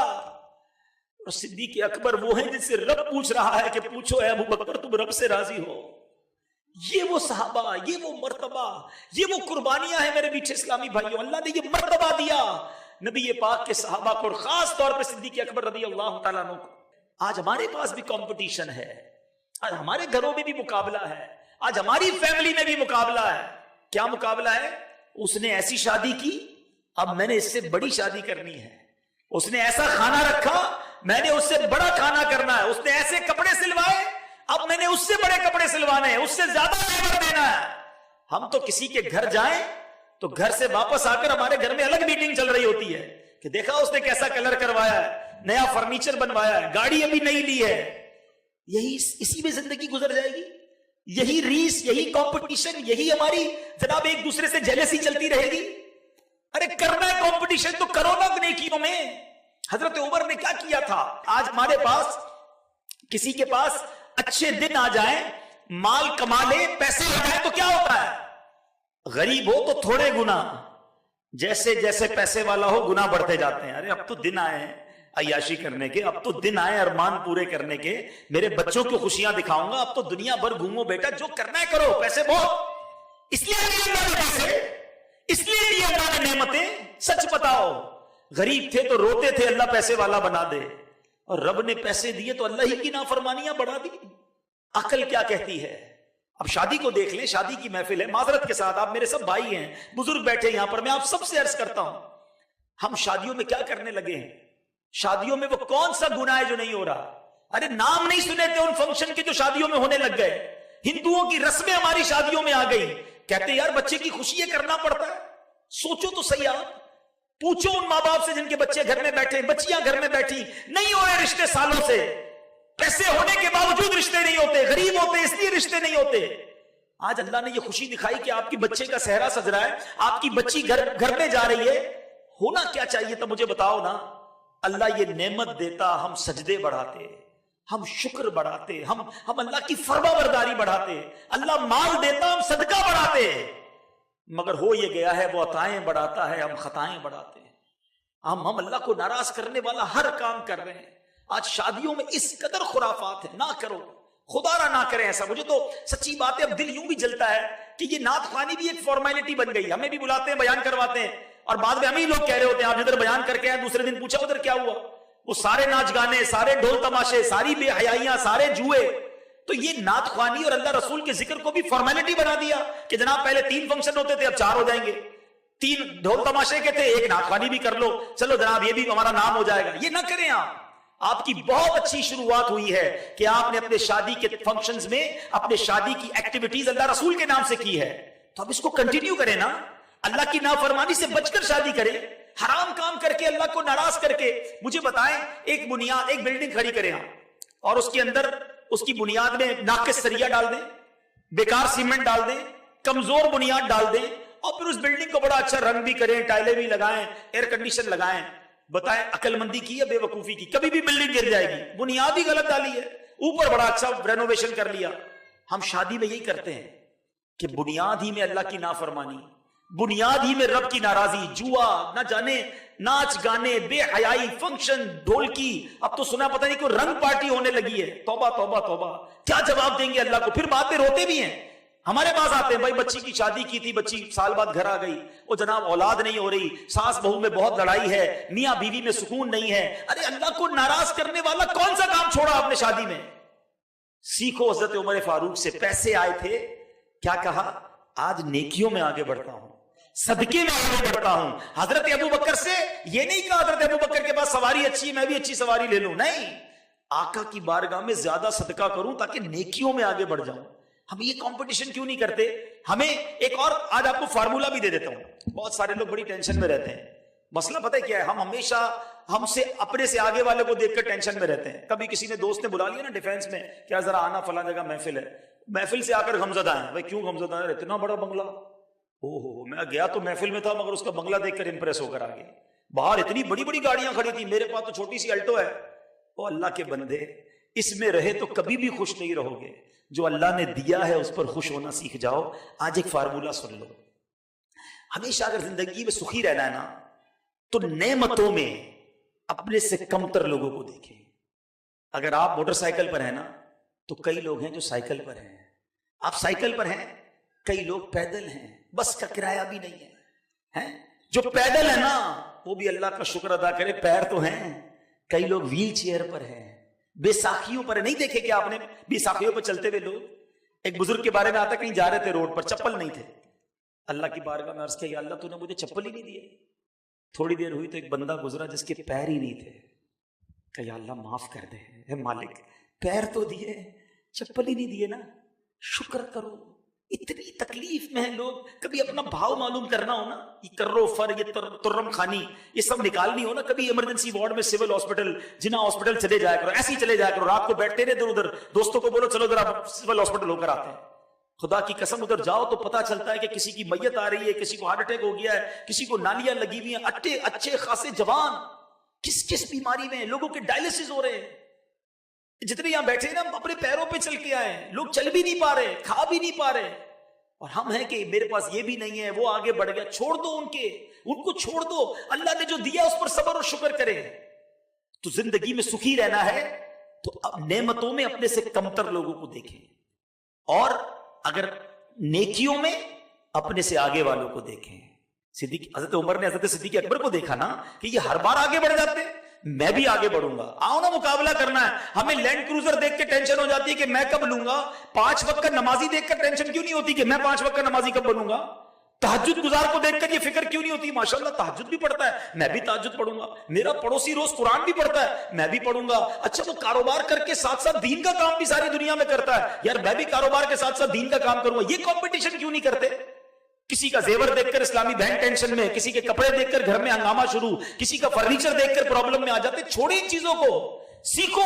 اور صدیق اکبر وہ ہیں جن سے رب پوچھ رہا ہے کہ پوچھو اے ابو بکر تم رب سے راضی ہو۔ یہ وہ صحابہ، یہ وہ مرتبہ، یہ وہ قربانیاں ہیں میرے میٹھے اسلامی بھائیوں، اللہ نے یہ مرتبہ دیا نبی پاک کے صحابہ کو، اور خاص طور پہ صدیق اکبر رضی اللہ تعالیٰ عنہ کو۔ آج ہمارے پاس بھی کمپٹیشن ہے، آج ہمارے گھروں میں بھی مقابلہ ہے، آج ہماری فیملی میں بھی مقابلہ ہے۔ کیا مقابلہ ہے؟ اس نے ایسی شادی کی، اب میں نے اس سے بڑی شادی کرنی ہے، اس نے ایسا کھانا رکھا، میں نے اس سے بڑا کھانا کرنا ہے، اس نے ایسے کپڑے سلوائے، اب میں نے اس سے بڑے کپڑے سلوانے ہیں، اس سے زیادہ پیمنٹ دینا ہے۔ ہم تو کسی کے گھر جائیں تو گھر سے واپس آ کر ہمارے گھر میں الگ میٹنگ چل رہی ہوتی ہے کہ دیکھا اس نے کیسا کلر کروایا ہے، نیا فرنیچر بنوایا ہے، گاڑی ابھی نہیں لی ہے۔ یہی اسی میں زندگی گزر جائے گی، یہی ریس، یہی کمپٹیشن، یہی ہماری جناب ایک دوسرے سے جیلسی چلتی رہے گی۔ ارے کرنا ہے کمپٹیشن تو کرو نا نیکیوں میں۔ حضرت عمر نے کیا کیا تھا؟ آج ہمارے پاس کسی کے پاس اچھے دن آ جائیں، مال کما لے، پیسے آ جائیں تو کیا ہوتا ہے؟ غریب ہو تو تھوڑے گنا، جیسے جیسے پیسے والا ہو گنا بڑھتے جاتے ہیں۔ ارے اب تو دن آئے ہیں عیاشی کرنے کے، اب تو دن آئے ارمان پورے کرنے کے، میرے بچوں کو خوشیاں دکھاؤں گا، اب تو دنیا بھر گھومو بیٹا، جو کرنا ہے کرو، پیسے بہت، اس لیے اللہ نے نعمتیں۔ سچ بتاؤ، غریب تھے تو روتے تھے اللہ پیسے والا بنا دے، اور رب نے پیسے دیے تو اللہ ہی کی نافرمانیاں بڑھا دی۔ عقل کیا کہتی ہے؟ اب شادی کو دیکھ لیں، شادی کی محفل ہے، معذرت کے ساتھ آپ میرے سب بھائی ہیں، بزرگ بیٹھے یہاں پر، میں آپ سب سے عرض کرتا ہوں ہم شادیوں میں کیا کرنے لگے ہیں؟ شادیوں میں وہ کون سا گناہ ہے جو نہیں ہو رہا؟ ارے نام نہیں سنے تھے ان فنکشن کے جو شادیوں میں ہونے لگ گئے۔ ہندوؤں کی رسمیں ہماری شادیوں میں آ گئی، کہتے یار بچے کی خوشی یہ کرنا پڑتا ہے۔ سوچو تو صحیح، آپ پوچھو ان ماں باپ سے جن کے بچے گھر میں بیٹھے، بچیاں گھر میں بیٹھی، نہیں ہو رہے رشتے سالوں سے، پیسے ہونے کے باوجود رشتے نہیں ہوتے، غریب ہوتے اس لیے رشتے نہیں ہوتے۔ آج اللہ نے یہ خوشی دکھائی کہ آپ کی بچے کا صحرا سج رہا ہے، آپ کی بچی گھر میں جا رہی ہے، ہونا کیا چاہیے تھا مجھے بتاؤ نا؟ اللہ یہ نعمت دیتا، ہم سجدے بڑھاتے، ہم شکر بڑھاتے، ہم اللہ کی فرما برداری بڑھاتے، اللہ مال دیتا ہم صدقہ بڑھاتے، مگر ہو یہ گیا ہے وہ عطائیں بڑھاتا ہے، ہم خطائیں بڑھاتے ہیں۔ ہم اللہ کو ناراض کرنے والا ہر کام کر رہے ہیں. آج شادیوں میں اس قدر خرافات ہیں, نہ کرو, خدا نہ کرے ایسا. مجھے تو سچی بات ہے اب دل یوں بھی جلتا ہے کہ یہ نعت خوانی بھی ایک فارمیلٹی بن گئی. ہمیں بھی بلاتے ہیں, بیان کرواتے ہیں, اور بعد میں ہمیں ہی لوگ کہہ رہے ہوتے ہیں آپ ادھر بیان کر کے آئے, دوسرے دن پوچھا ادھر کیا ہوا. وہ سارے ناچ گانے, سارے ڈھول تماشے, ساری بے حیائیاں, سارے جوئے. تو یہ نعت خوانی اور اللہ رسول کے ذکر کو بھی فارمیلٹی بنا دیا کہ جناب پہلے 3 فنکشن ہوتے تھے اب 4 ہو جائیں گے, 3 ڈھول تماشے کے تھے, 1 نعت خوانی بھی کر لو, چلو جناب یہ بھی ہمارا نام ہو جائے گا. یہ نہ کریں آپ کی بہت اچھی شروعات ہوئی ہے کہ آپ نے اپنے شادی کے فنکشنز میں اپنے شادی کی ایکٹیویٹیز اللہ رسول کے نام سے کی ہے, تو اب اس کو کنٹینیو کریں نا. اللہ کی نافرمانی سے بچ کر شادی کریں, حرام کام کر کے اللہ کو ناراض کر کے. مجھے بتائیں ایک بنیاد, ایک بلڈنگ کھڑی کریں آپ اور اس کے اندر اس کی بنیاد میں ناقص سریا ڈال دیں, بیکار سیمنٹ ڈال دیں, کمزور بنیاد ڈال دیں, اور پھر اس بلڈنگ کو بڑا اچھا رنگ بھی کریں, ٹائلیں بھی لگائیں, ایئر کنڈیشن لگائیں. بتائیں عقل مندی کی یا بے وقوفی کی؟ کبھی بھی بلڈنگ گر جائے گی, بنیاد ہی غلط ڈالی ہے, اوپر بڑا اچھا رینوویشن کر لیا. ہم شادی میں یہی کرتے ہیں کہ بنیاد ہی میں اللہ کی نافرمانی, بنیاد ہی میں رب کی ناراضی, جوا, نہ جانے ناچ گانے, بے حیائی, فنکشن, ڈھولکی. اب تو سنا پتہ نہیں کوئی رنگ پارٹی ہونے لگی ہے. توبہ توبہ توبہ, کیا جواب دیں گے اللہ کو؟ پھر بعد میں روتے بھی ہیں. ہمارے پاس آتے ہیں, بھائی بچی کی شادی کی تھی, بچی سال بعد گھر آ گئی, وہ جناب اولاد نہیں ہو رہی, ساس بہو میں بہت لڑائی ہے, میاں بیوی میں سکون نہیں ہے. ارے اللہ کو ناراض کرنے والا کون سا کام چھوڑا آپ نے شادی میں؟ سیکھو حضرت عمر فاروق سے. پیسے آئے تھے, کیا کہا؟ آج نیکیوں میں آگے بڑھتا ہوں, صدقے میں آگے بڑھتا ہوں. حضرت ابو بکر سے یہ نہیں کہا حضرت ابو بکر کے پاس سواری اچھی ہے میں بھی اچھی سواری لے لوں, نہیں, آقا کی بارگاہ میں زیادہ صدقہ کروں تاکہ نیکیوں میں آگے بڑھ جاؤں. ہم یہ کمپٹیشن کیوں نہیں کرتے؟ ہمیں ایک اور آج آپ کو فارمولا بھی دے دیتا ہوں. بہت سارے لوگ بڑی ٹینشن میں رہتے ہیں. مسئلہ پتہ ہے کیا ہے؟ ہم ہمیشہ ہم سے اپنے سے آگے والے کو دیکھ کر ٹینشن میں رہتے ہیں. کبھی کسی نے دوست نے بلا لیا نا ڈیفینس میں, کیا ذرا آنا فلاں جگہ محفل ہے, محفل سے آ کر غمزدہ ہیں. بھائی کیوں غمزدہ ہے؟ اتنا بڑا بنگلہ, میں گیا تو محفل میں تھا مگر اس کا بنگلہ دیکھ کر امپریس ہو کر آ گئے. باہر اتنی بڑی بڑی گاڑیاں کھڑی تھی, میرے پاس تو چھوٹی سی الٹو ہے. او اللہ کے بندے, اس میں رہے تو کبھی بھی خوش نہیں رہو گے. جو اللہ نے دیا ہے اس پر خوش ہونا سیکھ جاؤ. آج ایک فارمولا سن لو. ہمیشہ اگر زندگی میں سخی رہنا ہے نا تو نعمتوں میں اپنے سے کمتر لوگوں کو دیکھیں. اگر آپ موٹر سائیکل پر ہیں نا تو کئی لوگ ہیں جو سائیکل پر ہیں, آپ سائیکل پر ہیں, کئی لوگ پیدل ہیں, بس کا کرایہ بھی نہیں ہے. جو پیدل ہے نا وہ بھی اللہ کا شکر ادا کرے, پیر تو ہیں. کئی لوگ ویل چیئر پر ہیں, بے ساکھیوں پر. نہیں دیکھے کہ آپ نے بے ساکھیوں پر چلتے ہوئے لوگ؟ ایک بزرگ کے بارے میں آتا, کہیں جا رہے تھے روڈ پر, چپل نہیں تھے. اللہ کی بارگاہ میں عرض کیا, یا اللہ تو نے مجھے چپل ہی نہیں دیے. تھوڑی دیر ہوئی تو ایک بندہ گزرا جس کے پیر ہی نہیں تھے. کہ یا اللہ معاف کر دے, اے مالک پیر تو دیے, چپل ہی نہیں دیے نا, شکر کرو. اتنی تکلیف میں ہیں لوگ. کبھی اپنا بھاؤ معلوم کرنا ہو نا, یہ کرو فر, یہ ترم خانی, یہ سب نکالنی ہو نا. کبھی ایمرجنسی وارڈ میں, سول ہاسپٹل, جنا ہاسپٹل چلے جایا کرو, ایسے ہی چلے جایا کرو. رات کو بیٹھتے رہے ادھر ادھر, دوستوں کو بولو چلو ذرا سول ہاسپٹل ہو کر آتے ہیں. خدا کی قسم ادھر جاؤ تو پتا چلتا ہے کہ کسی کی میت آ رہی ہے, کسی کو ہارٹ اٹیک ہو گیا ہے, کسی کو نالیاں لگی ہوئی ہیں, اچھے خاصے جوان کس کس بیماری میں, لوگوں کے ڈائلسس ہو رہے ہیں. جتنے یہاں بیٹھے نا اپنے پیروں پہ چل کے آئے, لوگ چل بھی نہیں پا رہے, کھا بھی نہیں پا رہے, اور ہم ہیں کہ میرے پاس یہ بھی نہیں ہے, وہ آگے بڑھ گیا. چھوڑ دو ان کو چھوڑ دو. اللہ نے جو دیا اس پر صبر اور شکر کرے. تو زندگی میں سخی رہنا ہے تو اب نعمتوں میں اپنے سے کمتر لوگوں کو دیکھیں, اور اگر نیکیوں میں اپنے سے آگے والوں کو دیکھیں. حضرت عمر نے حضرت صدیق اکبر کو دیکھا نا کہ یہ ہر بار آگے بڑھ جاتے, میں بھی آگے بڑھوں گا. آؤ نا مقابلہ کرنا ہے. ہمیں لینڈ کروزر دیکھ کے ٹینشن ہو جاتی ہے کہ میں کب لوں گا. 5 وقت کا نمازی دیکھ کر ٹینشن کیوں نہیں ہوتی کہ میں 5 وقت کا نمازی کب بنوں گا. تہجد گزار کو دیکھ کر یہ فکر کیوں نہیں ہوتی, ماشاءاللہ تہجد بھی پڑھتا ہے, میں بھی تہجد پڑھوں گا. میرا پڑوسی روز قرآن بھی پڑھتا ہے, میں بھی پڑھوں گا. اچھا وہ کاروبار کر کے ساتھ ساتھ دین کا کام بھی ساری دنیا میں کرتا ہے, یار میں بھی کاروبار کے ساتھ ساتھ دین کا کام کروں گا. یہ کمپٹیشن کیوں نہیں کرتے؟ کسی کا زیور دیکھ کر اسلامی بہن ٹینشن میں, کسی کے کپڑے دیکھ کر گھر میں ہنگامہ شروع, کسی کا فرنیچر دیکھ کر پرابلم میں آ جاتے. چھوڑیں ان چیزوں کو, سیکھو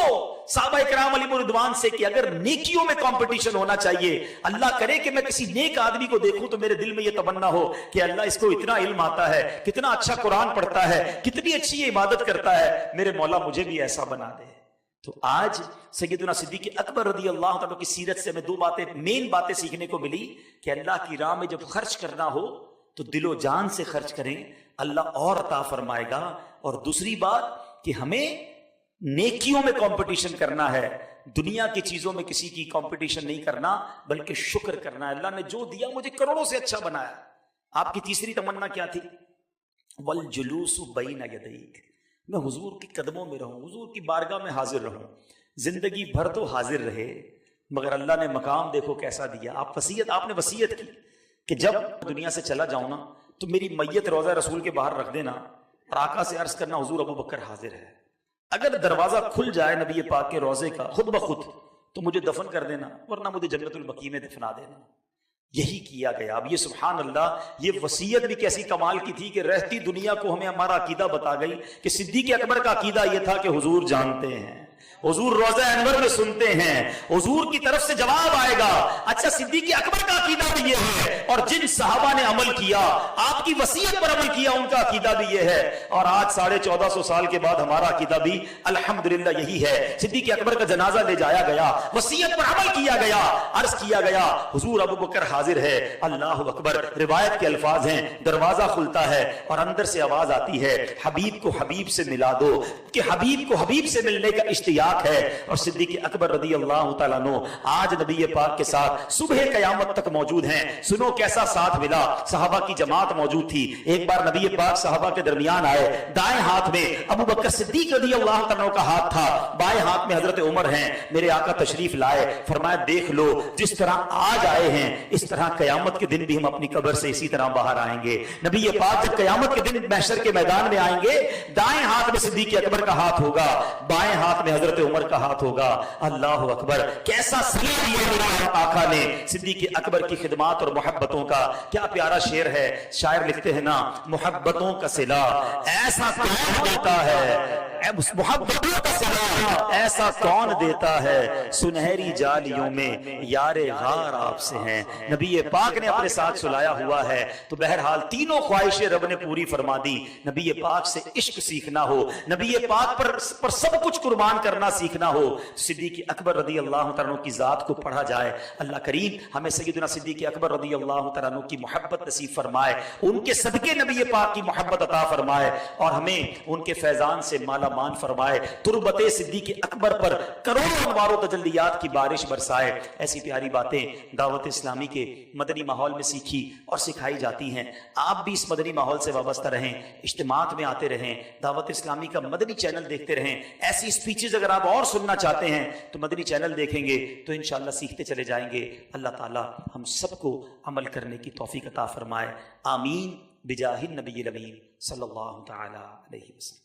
صحابہ کرام علیہ رضوان سے کہ اگر نیکیوں میں کمپٹیشن ہونا چاہیے. اللہ کرے کہ میں کسی نیک آدمی کو دیکھوں تو میرے دل میں یہ تمنا ہو کہ اللہ اس کو اتنا علم آتا ہے, کتنا اچھا قرآن پڑھتا ہے, کتنی اچھی یہ عبادت کرتا ہے, میرے مولا مجھے بھی ایسا بنا دے. تو آج سیدنا صدیق اکبر رضی اللہ تعالیٰ کی سیرت سے ہمیں 2 باتیں, مین باتیں سیکھنے کو ملی کہ اللہ کی راہ میں جب خرچ کرنا ہو تو دل و جان سے خرچ کریں، اللہ اور عطا فرمائے گا۔ اور دوسری بات کہ ہمیں نیکیوں میں کمپٹیشن کرنا ہے، دنیا کی چیزوں میں کسی کی کمپٹیشن نہیں کرنا، بلکہ شکر کرنا ہے۔ اللہ نے جو دیا مجھے کروڑوں سے اچھا بنایا۔ آپ کی تیسری تمنا کیا تھی؟ والجلوس بین یدیک، میں حضور کے قدموں میں رہوں، حضور کی بارگاہ میں حاضر رہوں۔ زندگی بھر تو حاضر رہے، مگر اللہ نے مقام دیکھو کیسا دیا۔ آپ نے وصیت کی کہ جب دنیا سے چلا جاؤں نا تو میری میت روضہ رسول کے باہر رکھ دینا اور آقا سے عرض کرنا حضور ابو بکر حاضر ہے۔ اگر دروازہ کھل جائے نبی پاک کے روضے کا خود بخود تو مجھے دفن کر دینا، ورنہ مجھے جنت البقیع میں دفنا دینا۔ یہی کیا گیا۔ اب یہ سبحان اللہ، یہ وصیت بھی کیسی کمال کی تھی کہ رہتی دنیا کو ہمیں ہمارا عقیدہ بتا گئی کہ صدیق اکبر کا عقیدہ یہ تھا کہ حضور جانتے ہیں، حضور روضہ انور میں سنتے ہیں، حضور کی طرف سے جواب آئے گا۔ اچھا صدیق اکبر کا عقیدہ بھی یہ ہے، اور جن صحابہ نے عمل کیا، آپ کی وصیت پر عمل کیا، ان کا عقیدہ بھی یہ ہے۔ اور آج 1450 سال کے بعد ہمارا عقیدہ بھی الحمدللہ یہی ہے۔ صدیق اکبر کا جنازہ لے جایا گیا، وصیت پر عمل کیا گیا، عرض کیا گیا حضور ابو بکر حاضر ہے۔ اللہ اکبر، روایت کے الفاظ ہیں، دروازہ کھلتا ہے اور اندر سے آواز آتی ہے حبیب کو حبیب سے ملا دو، کہ حبیب کو حبیب سے ملنے کا اشتیاق ہے۔ اور صدیق اکبر رضی اللہ تعالیٰ عنہ آج نبی پاک کے ساتھ صبح قیامت تک موجود ہیں۔ سنو کیسا ساتھ ملا، صحابہ کی جماعت موجود تھی۔ ایک بار نبی پاک صحابہ کے درمیان آئے، دائیں ہاتھ میں ابو بکر صدیق رضی اللہ تعالیٰ عنہ کا ہاتھ تھا، بائیں ہاتھ میں حضرت عمر ہیں۔ میرے آقا تشریف لائے، فرمایا دیکھ لو جس طرح آج آئے ہیں اس طرح قیامت کے دن بھی ہم اپنی قبر سے اسی طرح باہر آئیں گے۔ نبی پاک جب قیامت کے دن محشر کے میدان میں آئیں گے، دائیں ہاتھ میں صدیق اکبر کا ہاتھ ہوگا، بائیں ہاتھ میں حضرت عمر کا ہاتھ ہوگا۔ اللہ اکبر، کیسا صلہ دیا آقا نے صدیق اکبر کی خدمات اور محبتوں کا۔ کیا پیارا شعر ہے، شاعر لکھتے ہیں نا، محبتوں کا صلہ ایسا کون دیتا ہے، محبتوں کا صلہ ایسا کون دیتا ہے، سنہری جالیوں میں یار غار آپ سے ہیں۔ نبی پاک نے اپنے ساتھ سلایا ہوا ہے، تو بہرحال تینوں خواہشیں رب نے پوری فرما دی۔ نبی پاک سے عشق سیکھنا ہو، نبی پاک پر سب کچھ قربان کرنا سیکھنا ہو، صدیق اکبر رضی اللہ تعالیٰ عنہ کی ذات کو پڑھا جائے۔ اللہ کریم ہمیں سیدنا صدیق اکبر رضی اللہ تعالیٰ عنہ کی محبت نصیب فرمائے، ان کے صدقے نبی پاک کی محبت عطا فرمائے، اور ہمیں ان کے فیضان سے مالا مان فرمائے، تربت صدیق اکبر پر کروڑوں انوار و تجلیات کی بارش برسائے۔ ایسی پیاری باتیں دعوت اسلامی کے مدنی ماحول میں سیکھی اور سکھائی جاتی ہیں۔ آپ بھی اس مدنی ماحول سے وابستہ رہیں، اجتماعات میں آتے رہیں، دعوت اسلامی کا مدنی چینل دیکھتے رہیں۔ ایسی اسپیچز اگر آپ اور سننا چاہتے ہیں تو مدنی چینل دیکھیں گے تو انشاءاللہ سیکھتے چلے جائیں گے۔ اللہ تعالی ہم سب کو عمل کرنے کی توفیق عطا فرمائے، آمین بجاہ النبی الامین صلی اللہ تعالی علیہ وسلم۔